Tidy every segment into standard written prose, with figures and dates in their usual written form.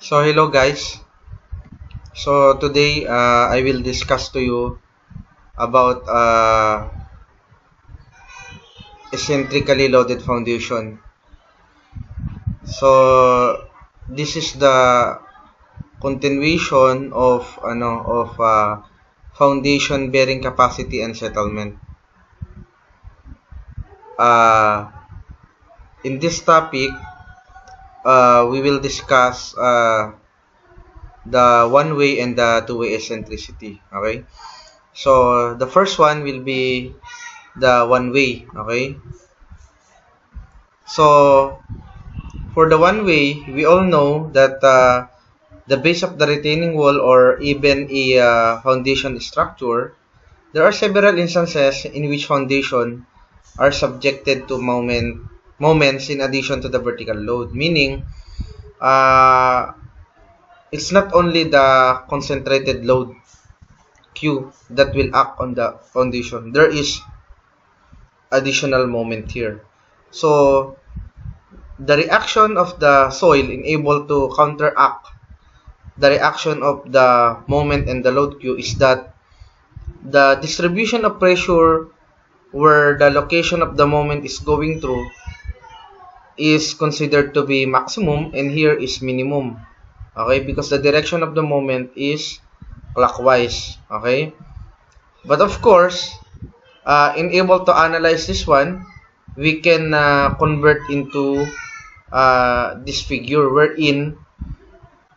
So hello guys. So today I will discuss to you about eccentrically loaded foundation. So this is the continuation of foundation bearing capacity and settlement. In this topic, we will discuss the one-way and the two-way eccentricity. Okay. So the first one will be the one-way. Okay. So for the one-way, we all know that the base of the retaining wall or even a foundation structure, there are several instances in which foundation are subjected to moments in addition to the vertical load. Meaning, it's not only the concentrated load Q that will act on the foundation. There is additional moment here. So, the reaction of the soil is able to counteract the reaction of the moment and the load Q is that the distribution of pressure where the location of the moment is going through is considered to be maximum and here is minimum. Okay, because the direction of the moment is clockwise. Okay, but of course, in able to analyze this one, we can convert into this figure wherein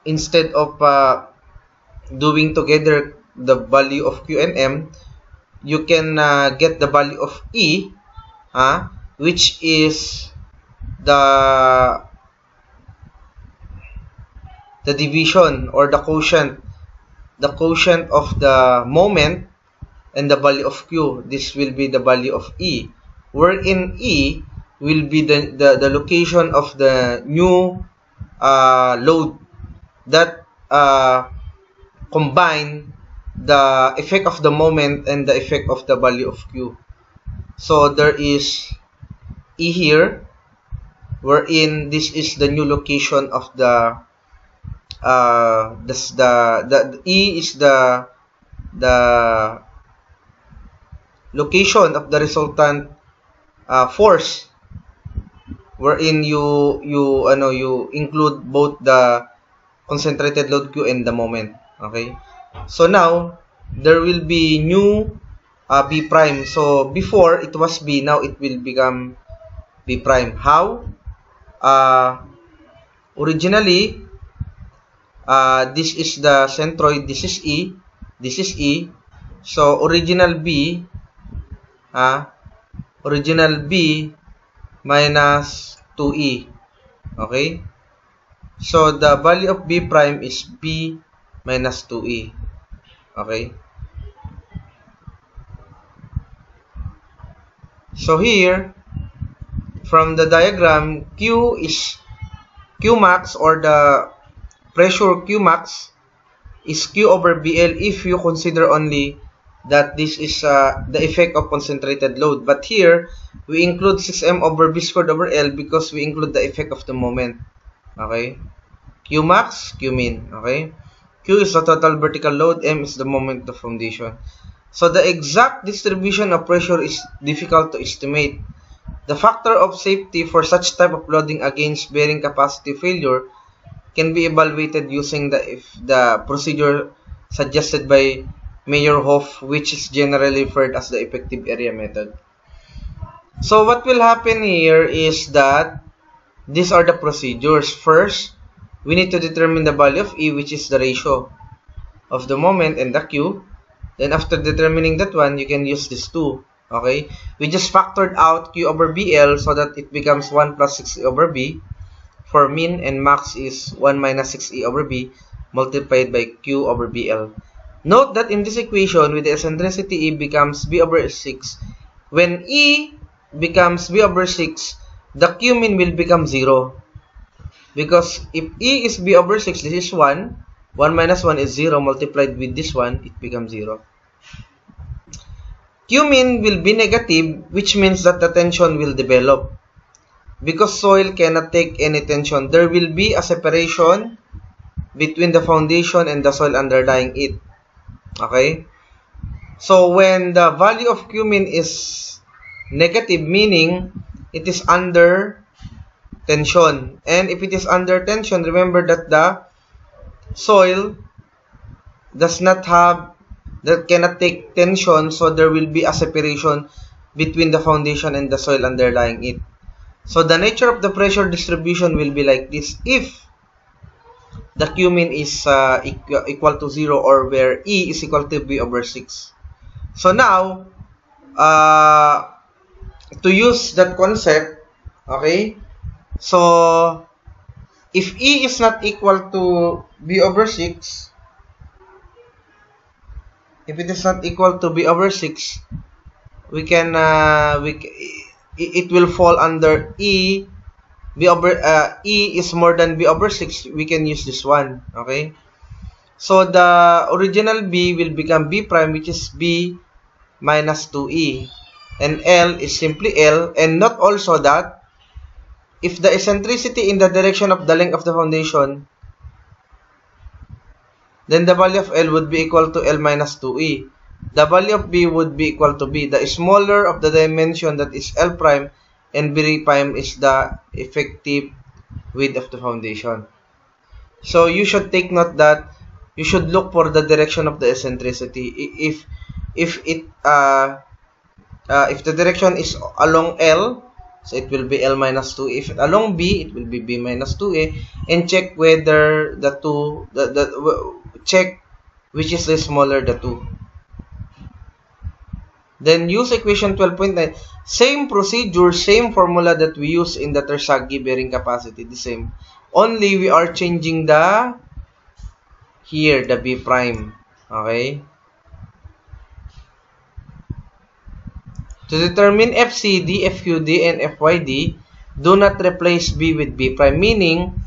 instead of doing together the value of Q and M, you can get the value of E, which is the division or the quotient of the moment and the value of Q. This will be the value of E, wherein E will be the location of the new load that combine the effect of the moment and the effect of the value of Q. So there is E here, wherein this is the new location of the E is the location of the resultant force, wherein you include both the concentrated load Q and the moment. Okay, so now there will be new B prime. So before it was B, now it will become B prime. How? Originally, this is the centroid, this is E, this is E. So original B minus 2E. Okay? So the value of B prime is B minus 2E. Okay? So here, from the diagram, Q max, or the pressure Q max is Q over BL if you consider only that this is the effect of concentrated load. But here, we include 6M over B squared over L because we include the effect of the moment. Okay? Q max, Q min. Okay? Q is the total vertical load, M is the moment of foundation. So the exact distribution of pressure is difficult to estimate. The factor of safety for such type of loading against bearing capacity failure can be evaluated using the procedure suggested by Meyerhof, which is generally referred as the effective area method. So what will happen here is that these are the procedures. First, we need to determine the value of E, which is the ratio of the moment and the Q. Then after determining that one, you can use this 2. Okay? We just factored out Q over BL so that it becomes 1 plus 6E over B. For min and max is 1 minus 6E over B multiplied by Q over BL. Note that in this equation, with the eccentricity E becomes B over 6, when E becomes B over 6, the Q min will become 0. Because if E is B over 6, this is 1. 1 minus 1 is 0. Multiplied with this one, it becomes 0. Q min will be negative, which means that the tension will develop. Because soil cannot take any tension, there will be a separation between the foundation and the soil underlying it. Okay? So when the value of Q min is negative, meaning it is under tension. And if it is under tension, remember that the soil cannot take tension, so there will be a separation between the foundation and the soil underlying it. So the nature of the pressure distribution will be like this if the Q min is equal to 0, or where E is equal to B over 6. So now, to use that concept, okay, so if E is not equal to B over 6, if it is not equal to B over 6, we can, it will fall under E. E is more than B over 6, we can use this one, okay? So the original B will become B prime, which is B minus 2E. And L is simply L. And note also that if the eccentricity in the direction of the length of the foundation, then the value of L would be equal to L minus 2E. The value of B would be equal to B. The smaller of the dimension, that is L prime, and B prime is the effective width of the foundation. So you should take note that you should look for the direction of the eccentricity. If the direction is along L, so it will be L minus 2. If along B, it will be B minus 2A. And check whether the two, check which is the smaller the two. Then use equation 12.9. Same procedure, same formula that we use in the Terzaghi bearing capacity, the same. Only we are changing the here, the B prime. Okay? To determine FCD, FQD, and FYD, do not replace B with B prime. Meaning,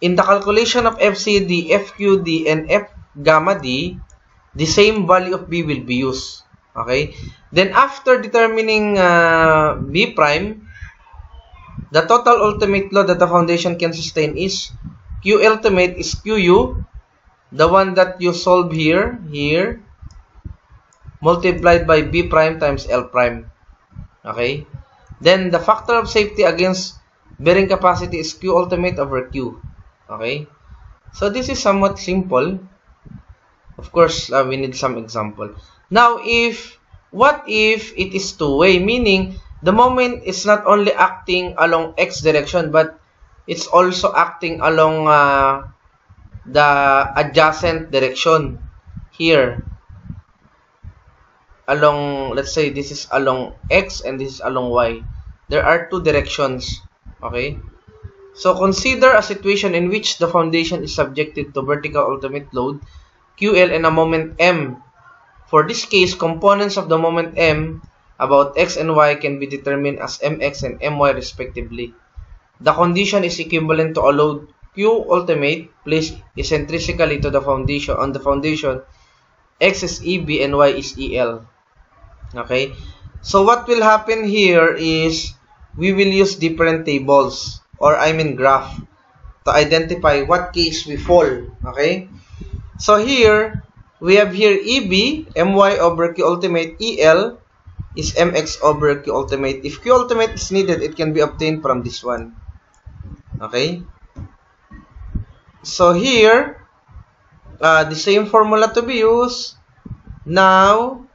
in the calculation of FCD, FQD, and F gamma D, the same value of B will be used. Okay? Then after determining B prime, the total ultimate load that the foundation can sustain is Q ultimate is QU, the one that you solve here, multiplied by B prime times L prime. Okay? Then the factor of safety against bearing capacity is Q ultimate over Q. Okay? So this is somewhat simple. Of course, we need some example. Now, what if it is two-way? Meaning, the moment is not only acting along X direction, but it's also acting along the adjacent direction here. Along, let's say this is along X and this is along Y. There are two directions. Okay? So, consider a situation in which the foundation is subjected to vertical ultimate load, QL, and a moment M. For this case, components of the moment M about X and Y can be determined as MX and MY respectively. The condition is equivalent to a load Q ultimate placed eccentrically to the foundation on the foundation. X is EB and Y is EL. Okay? So what will happen here is we will use different tables, or I mean graph, to identify what case we fall. Okay? So here we have here EB, MY over Q ultimate, EL is MX over Q ultimate. If Q ultimate is needed, it can be obtained from this one. Okay? So here, the same formula to be used. Now,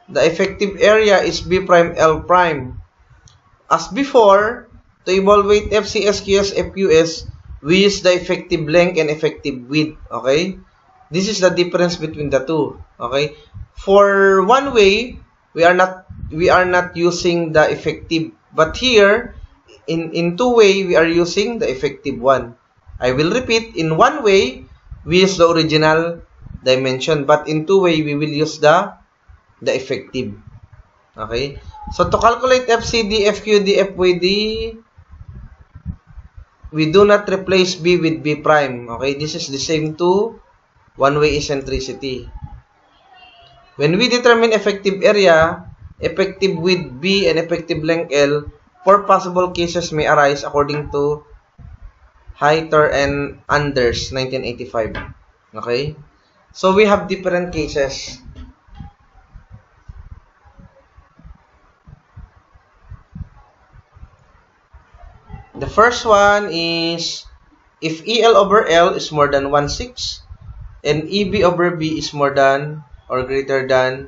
the effective area is B prime L prime. As before, to evaluate FCS, QS, FQS, we use the effective length and effective width. Okay? This is the difference between the two. Okay? For one way, we are not using the effective, but here in two way we are using the effective one. I will repeat, in one way we use the original dimension, but in two way we will use the effective. Okay? So to calculate FCD, FQD, FYD, we do not replace B with B prime. Okay? This is the same to one-way eccentricity. When we determine effective area, effective width B and effective length L, four possible cases may arise according to Heiter and Anders, 1985. Okay? So we have different cases. The first one is if EL over L is more than 1/6 and EB over B is more than or greater than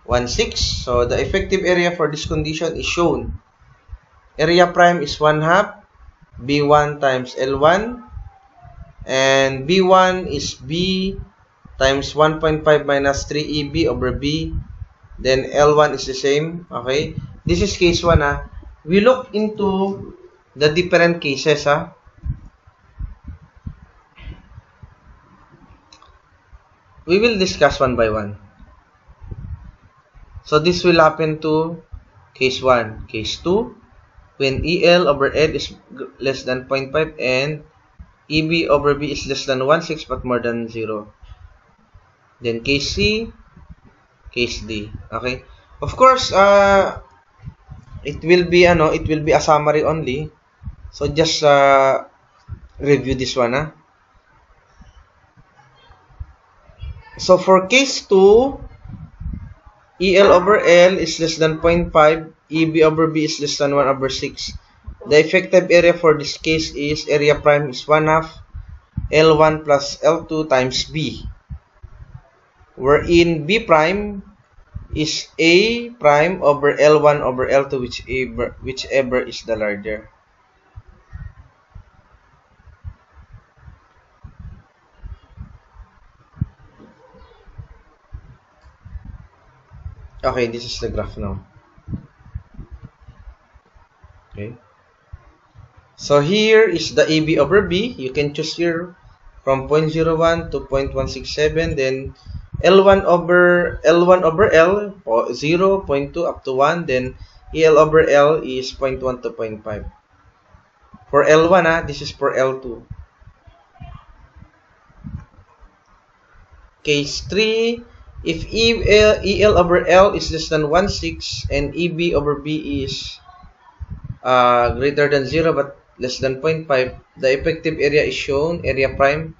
1/6. So the effective area for this condition is shown. Area prime is 1/2 B1 times L1 and B1 is B times 1.5 minus 3EB over B. Then L1 is the same. Okay? This is case 1. We look into the different cases. We will discuss one by one. So this will happen to case 1. Case 2, when EL over L is less than 0.5 and EB over B is less than 1/6 but more than 0. Then case C, case D. Okay? Of course, it will be a summary only. So just review this one. So for case 2, EL over L is less than 0.5, EB over B is less than 1/6. The effective area for this case is area prime is 1/2 L1 plus L2 times B, wherein B prime is A prime over L1 over L2, whichever is the larger. Okay, this is the graph now. Okay. So here is the AB over B. You can choose here from 0.01 to 0.167. Then L1 over L, 0, 0.2 up to 1. Then EL over L is 0.1 to 0.5. For L1, this is for L2. Case 3, if EL over L is less than 1/6 and EB over B is greater than 0 but less than 0.5, the effective area is shown. Area prime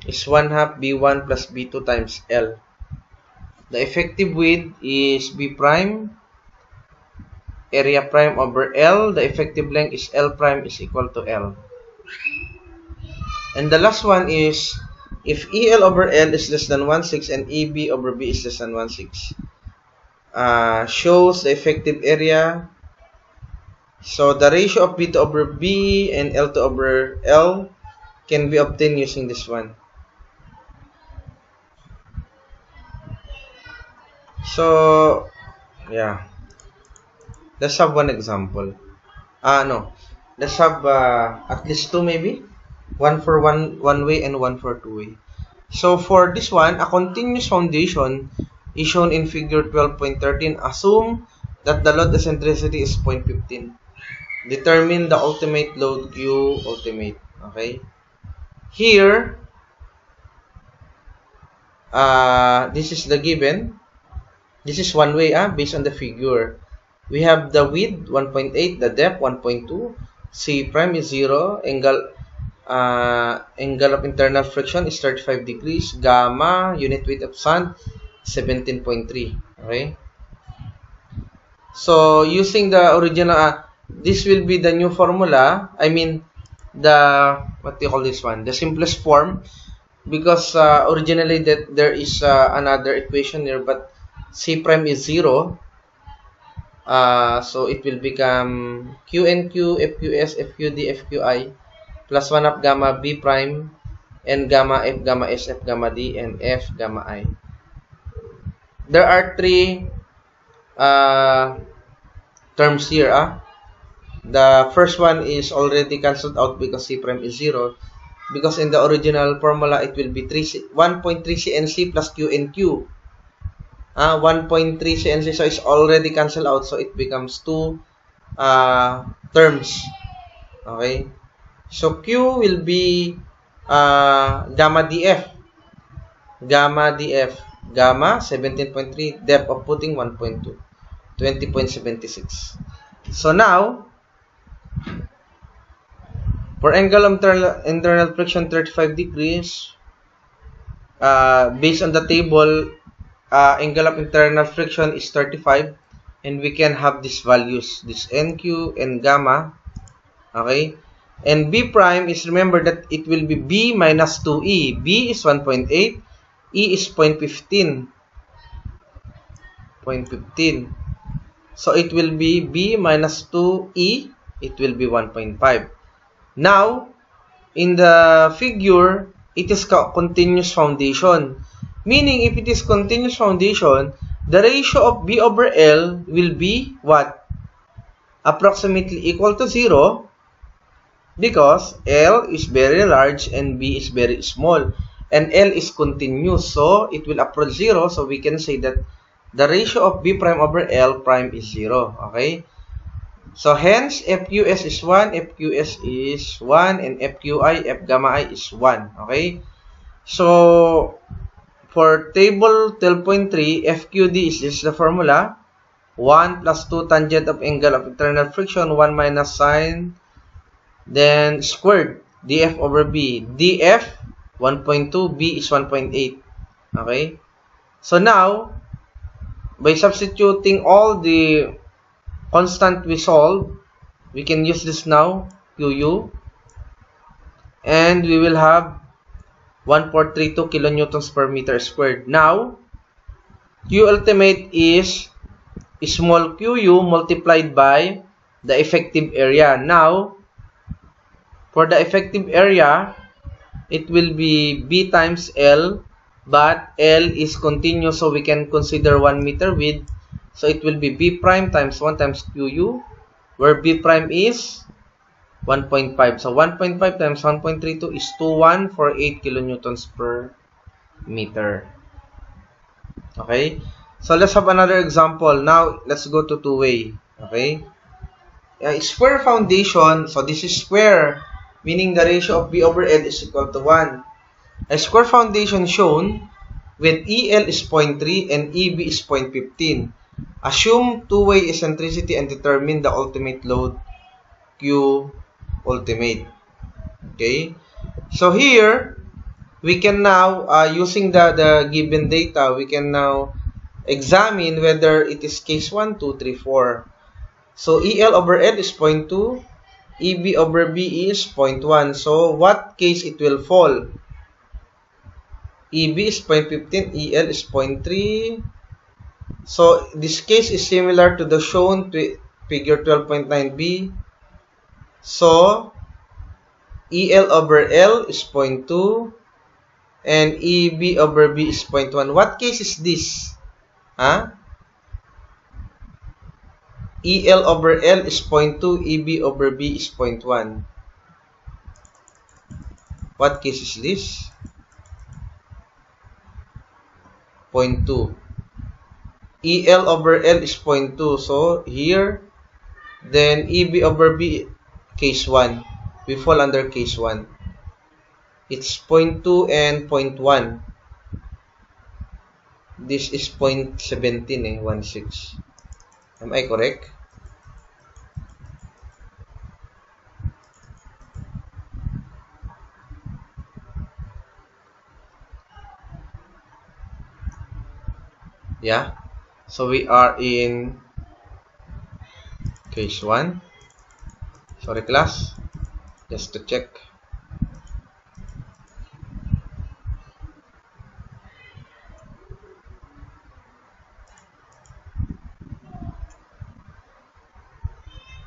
is 1/2 B1 plus B2 times L. The effective width is B prime, area prime over L. The effective length is L prime is equal to L. And the last one is if EL over L is less than 1/6 and EB over B is less than 1/6, shows the effective area. So the ratio of B2 over B and L2 over L can be obtained using this one. So yeah, let's have one example. No, let's have at least two maybe. One for one way and one for two way. So for this one, a continuous foundation is shown in figure 12.13. Assume that the load eccentricity is 0.15. Determine the ultimate load Q ultimate. Okay. Here, this is the given. This is one way based on the figure. We have the width 1.8, the depth 1.2, C prime is 0, angle of internal friction is 35 degrees, gamma, unit weight of sand, 17.3. Okay. So using the original, this will be the new formula. I mean, what do you call this one? The simplest form, because originally that there is another equation here, but C prime is 0. So it will become QNQ, FQS, FQD, FQI, plus 1/2 gamma B prime, and gamma F, gamma S, F, gamma D, and F, gamma I. There are three terms here. The first one is already cancelled out because C prime is 0. Because in the original formula, it will be 1.3 CNC plus QNQ. 1.3 CNC, so it's already cancelled out, so it becomes two terms. Okay, so Q will be gamma DF, gamma 17.3, depth of putting 1.2, 20.76. So now, For angle of internal friction 35 degrees, based on the table, angle of internal friction is 35, and we can have these values, this NQ and gamma, okay? And B prime is, remember that it will be B minus 2E. B is 1.8, E is 0.15. So it will be B minus 2E, it will be 1.5. Now, in the figure, it is continuous foundation. Meaning, if it is continuous foundation, the ratio of B over L will be what? Approximately equal to 0, because L is very large and B is very small. And L is continuous, so it will approach 0. So we can say that the ratio of B prime over L prime is 0. Okay? So hence, FQS is 1, FQS is 1, and FQI, F gamma I is 1. Okay? So, for table 12.3, FQD is just the formula. 1 plus 2 tangent of angle of internal friction, 1 minus sine, then squared, dF over B. dF, 1.2, B is 1.8. Okay? So now, by substituting all the constant we solve, we can use this now, QU, and we will have 1432 kilonewtons per meter squared. Now, Q ultimate is small QU multiplied by the effective area. Now, for the effective area, it will be B times L, but L is continuous, so we can consider 1 meter width. So it will be B prime times 1 times QU, where B prime is 1.5. So 1.5 times 1.32 is 2148 kilonewtons per meter. Okay? So let's have another example. Now, let's go to two-way. Okay? Square foundation. So this is square, meaning the ratio of B over L is equal to 1. A square foundation shown with EL is 0.3 and EB is 0.15. Assume two-way eccentricity and determine the ultimate load Q ultimate. Okay? So here, we can now, using the given data, we can now examine whether it is case 1, 2, 3, 4. So EL over L is 0.2, EB over B is 0.1. So what case it will fall? EB is 0.15, EL is 0.3. So this case is similar to the shown figure 12.9b. So EL over L is 0.2 and EB over B is 0.1. What case is this? Huh? EL over L is 0.2, EB over B is 0.1. What case is this? 0.2. EL over L is 0.2. So here, then EB over B, case 1. We fall under case 1. It's 0.2 and 0.1. This is 0.17, 1.6. Am I correct? Yeah. So we are in case 1. Sorry class. Just to check.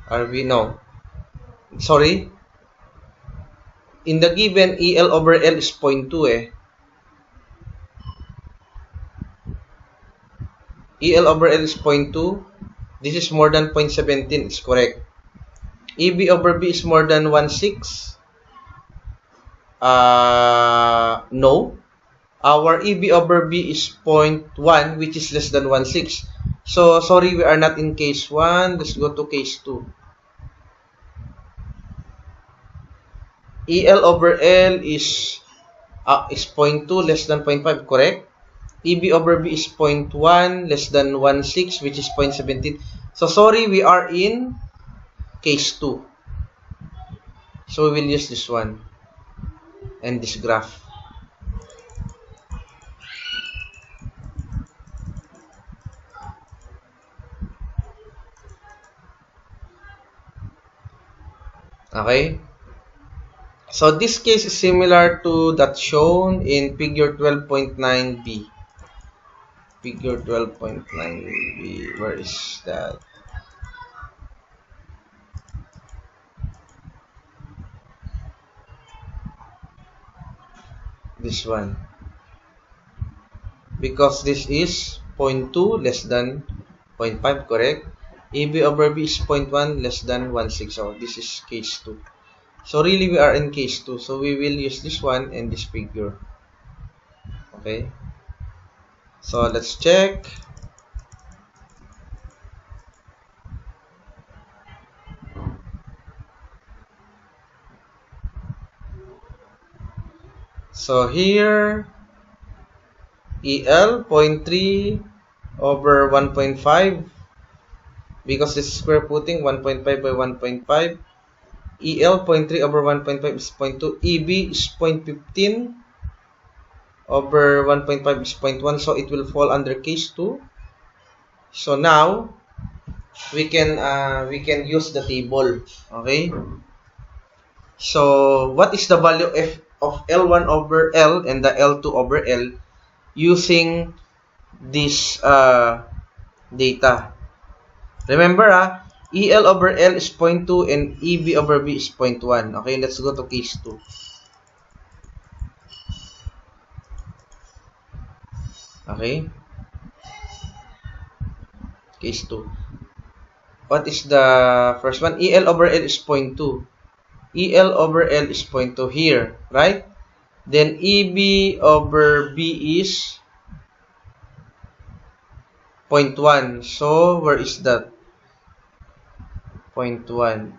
Are we? No. Sorry. In the given, EL over L is 0.2 EL over L is 0.2. This is more than 0.17. It's correct. EB over B is more than 1.6. No. Our EB over B is 0.1, which is less than 1.6. So, sorry, we are not in case 1. Let's go to case 2. EL over L is 0.2, less than 0.5, correct? EB over B is 0.1, less than 1.6, which is 0.17. So, sorry, we are in case 2. So we will use this one and this graph. Okay? So this case is similar to that shown in figure 12.9b. Figure 12.9b. Where is that? This one. Because this is 0.2 less than 0.5, correct? AB over B is 0.1 less than 1/6. So this is case 2. So really we are in case 2. So we will use this one and this figure. Okay. So let's check. So here EL 0.3 over 1.5 because this is square footing 1.5 by 1.5. EL 0.3 over 1.5 is 0.2. EB is 0.15 over 1.5 is 0.1. So it will fall under case 2. So now we can use the table. Okay. So what is the value of L1 over L and the L2 over L using this data? Remember, EL over L is 0.2 and EB over B is 0.1. Okay, let's go to case 2. Okay. Case 2. What is the first one? EL over L is 0.2. EL over L is 0.2 here, right? Then EB over B is 0.1. So, where is that? 0.1.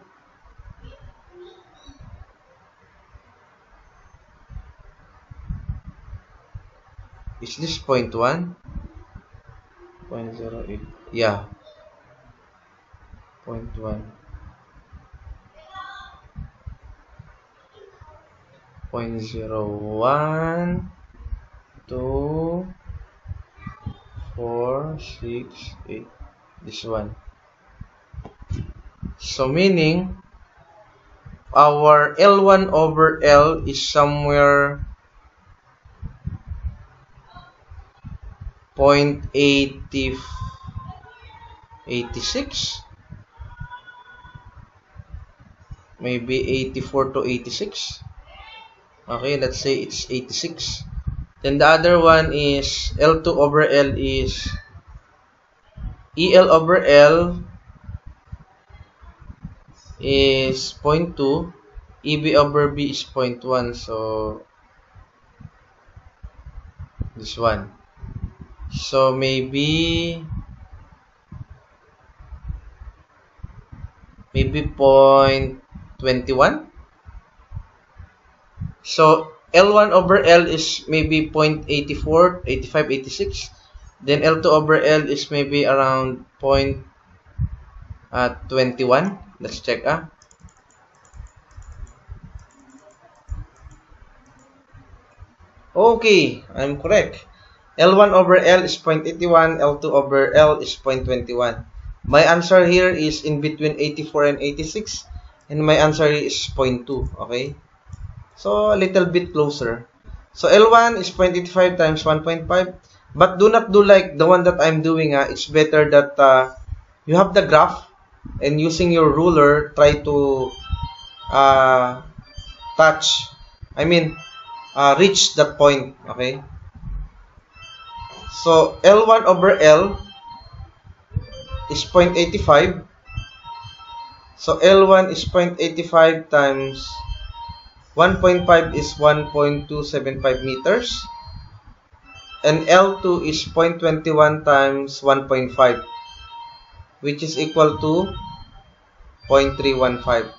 Is this 0.1? 0.08. Yeah. 0.1. 0.01, 2, 4, 6, 8. This one. So meaning our L1 over L is somewhere 0.86, maybe 84 to 86. Okay, let's say it's 86. Then the other one is L2 over L is EL over L is 0.2, EB over B is 0.1. So this one. So maybe 0.21. So L1 over L is maybe 0.84, 85, 86. Then L2 over L is maybe around 0.21. Let's check. Okay, I'm correct. L1 over L is 0.81, L2 over L is 0.21. My answer here is in between 84 and 86, and my answer is 0.2, okay? So, a little bit closer. So, L1 is 0.85 times 1.5, but do not do like the one that I'm doing. It's better that you have the graph, and using your ruler, try to reach that point, okay? So, L1 over L is 0.85. So, L1 is 0.85 times 1.5 is 1.275 meters. And L2 is 0.21 times 1.5, which is equal to 0.315.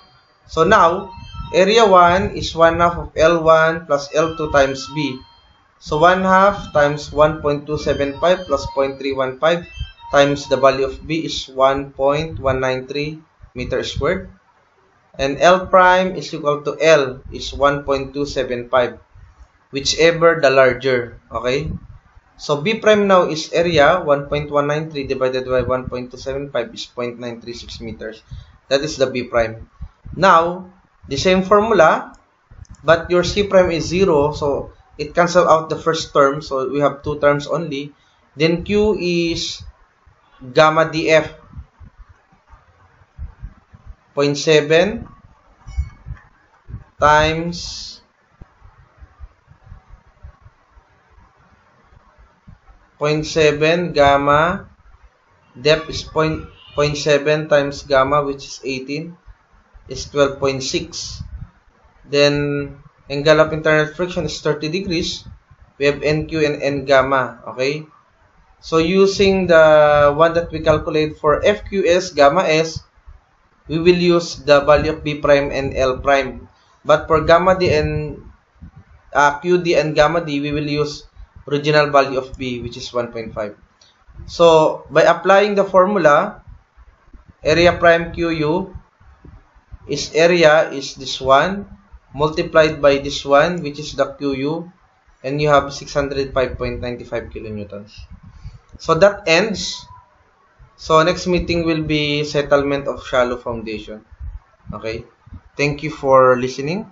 So, now, area 1 is 1/2 of L1 plus L2 times B. So, 1/2 times 1.275 plus 0.315 times the value of B is 1.193 meters squared. And L prime is equal to L is 1.275, whichever the larger. Okay? So B prime now is area 1.193 divided by 1.275 is 0.936 meters. That is the B prime. Now, the same formula, but your C prime is 0, so it cancels out the first term, so we have two terms only. Then Q is gamma dF 0.7 times 0.7 gamma depth is 0.7 times gamma, which is 18, is 12.6. Then angle of internal friction is 30 degrees. We have NQ and N gamma. Okay, so using the one that we calculate for FQS gamma S, we will use the value of B prime and L prime. But for gamma D and QD and gamma D, we will use original value of B, which is 1.5. So by applying the formula, area prime QU is this one multiplied by this one, which is the QU, and you have 605.95 kilonewtons. So that ends. So next meeting will be settlement of shallow foundation. Okay. Thank you for listening.